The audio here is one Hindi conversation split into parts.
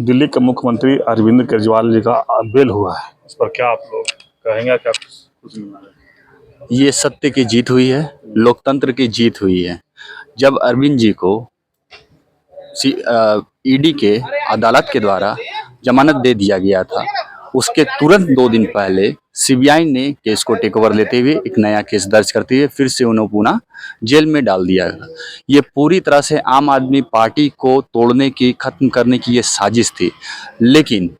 दिल्ली के मुख्यमंत्री अरविंद केजरीवाल जी का बेल हुआ है, इस पर क्या आप लोग कहेंगे? क्या कुछ नहीं? ये सत्य की जीत हुई है, लोकतंत्र की जीत हुई है। जब अरविंद जी को ईडी के अदालत के द्वारा जमानत दे दिया गया था, उसके तुरंत 2 दिन पहले सीबीआई ने केस को टेक ओवर लेते हुए एक नया केस दर्ज करते हुए फिर से उन्हें पुनः जेल में डाल दिया। ये पूरी तरह से आम आदमी पार्टी को तोड़ने की, खत्म करने की ये साजिश थी। लेकिन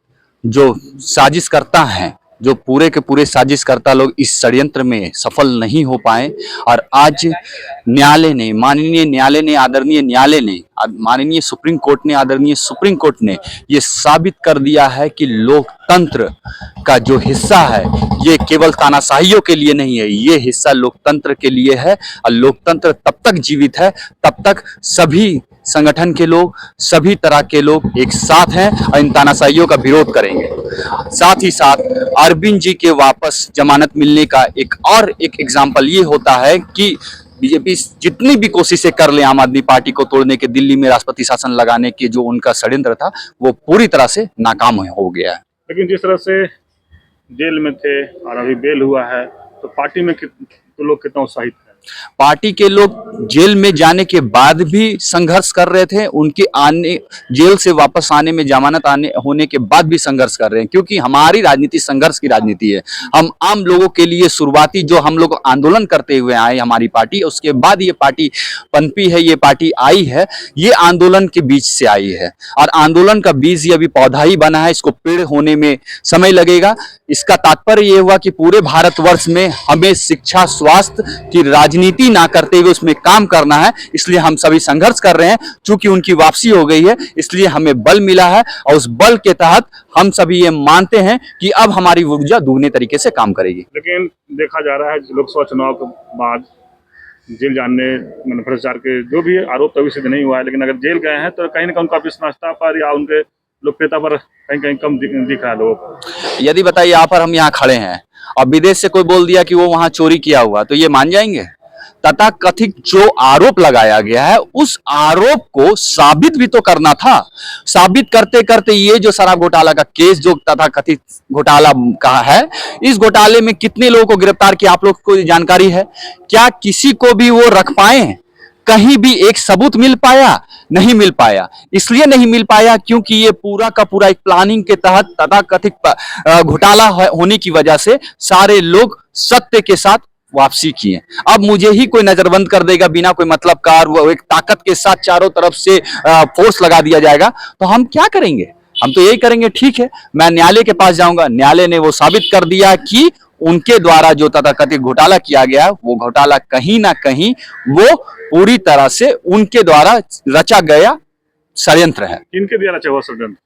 जो साजिश करता है, जो पूरे के पूरे साजिशकर्ता लोग इस षड्यंत्र में सफल नहीं हो पाए और आज न्यायालय ने, माननीय न्यायालय ने, आदरणीय न्यायालय ने, माननीय सुप्रीम कोर्ट ने, आदरणीय सुप्रीम कोर्ट ने ये साबित कर दिया है कि लोकतंत्र का जो हिस्सा है ये केवल तानाशाहियों के लिए नहीं है, ये हिस्सा लोकतंत्र के लिए है। और लोकतंत्र तब तक जीवित है तब तक सभी संगठन के लोग, सभी तरह के लोग एक साथ हैं और इन तानाशाहियों का विरोध करेंगे। साथ ही साथ अरविंद जी के वापस जमानत मिलने का एक एग्जाम्पल ये होता है कि बीजेपी जितनी भी कोशिशें कर ले आम आदमी पार्टी को तोड़ने के, दिल्ली में राष्ट्रपति शासन लगाने के जो उनका षड्यंत्र था वो पूरी तरह से नाकाम हो गया है। लेकिन जिस तरह से जेल में थे और अभी बेल हुआ है, तो पार्टी में तो लोग कितना उत्साहित हैं? पार्टी के लोग जेल में जाने के बाद भी संघर्ष कर रहे थे, उनके आने, जेल से वापस आने में, जमानत आने होने के बाद भी संघर्ष कर रहे हैं, क्योंकि हमारी राजनीति संघर्ष की राजनीति है। हम आम लोगों के लिए शुरुआती जो हम लोग आंदोलन करते हुए आए, हमारी पार्टी, उसके बाद ये पार्टी पनपी है, ये पार्टी आई है, ये आंदोलन के बीच से आई है और आंदोलन का बीज ये अभी पौधा ही बना है, इसको पेड़ होने में समय लगेगा। इसका तात्पर्य ये हुआ कि पूरे भारतवर्ष में हमें शिक्षा, स्वास्थ्य की राजनीति ना करते हुए उसमें काम करना है, इसलिए हम सभी संघर्ष कर रहे हैं। चूंकि उनकी वापसी हो गई है इसलिए हमें बल मिला है और उस बल के तहत हम सभी ये मानते हैं कि अब हमारी ऊर्जा दुगने तरीके से काम करेगी। लेकिन देखा जा रहा है लोकसभा चुनाव के बाद जेल जाने, भ्रष्टाचार के जो भी आरोप तो अभी सिद्ध नहीं हुआ है, लेकिन अगर जेल गए हैं तो कहीं ना कहीं उनका विश्वासता पर या उनके लोकप्रियता पर कहीं कहीं कम दिख रहा है लोगों को। यदि बताइए यहाँ पर हम यहाँ खड़े हैं और विदेश से कोई बोल दिया कि वो वहां चोरी किया हुआ, तो ये मान जाएंगे? तथाकथित जो आरोप लगाया गया है उस आरोप को साबित भी तो करना था। साबित करते करते ये जो शराब घोटाला का केस जो तथाकथित घोटाला का है, इस घोटाले में कितने लोगों को गिरफ्तार किया आप लोग को जानकारी है? क्या किसी को भी वो रख पाए? कहीं भी एक सबूत मिल पाया? नहीं मिल पाया। इसलिए नहीं मिल पाया क्योंकि ये पूरा का पूरा एक प्लानिंग के तहत तथाकथित घोटाला होने की वजह से सारे लोग सत्य के साथ वापसी किए। अब मुझे ही कोई नजरबंद कर देगा बिना कोई मतलब का, वो एक ताकत के साथ चारों तरफ से फोर्स लगा दिया जाएगा, तो हम क्या करेंगे? हम तो यही करेंगे, ठीक है मैं न्यायालय के पास जाऊंगा, न्यायालय ने वो साबित कर दिया कि उनके द्वारा जो तथाकथित घोटाला किया गया वो घोटाला कहीं ना कहीं वो पूरी तरह से उनके द्वारा रचा गया षड्यंत्र है। इनके द्वारा रचा हुआ षड्यंत्र,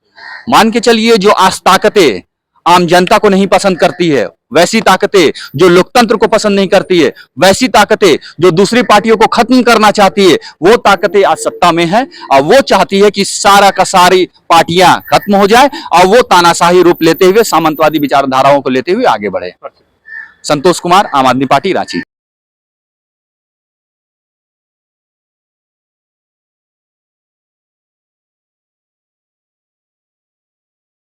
मान के चलिए जो आज ताकतें आम जनता को नहीं पसंद करती है, वैसी ताकतें जो लोकतंत्र को पसंद नहीं करती है, वैसी ताकतें जो दूसरी पार्टियों को खत्म करना चाहती है, वो ताकतें आज सत्ता में है और वो चाहती है कि सारा का सारी पार्टियां खत्म हो जाए और वो तानाशाही रूप लेते हुए, सामंतवादी विचारधाराओं को लेते हुए आगे बढ़े। संतोष कुमार, आम आदमी पार्टी, रांची।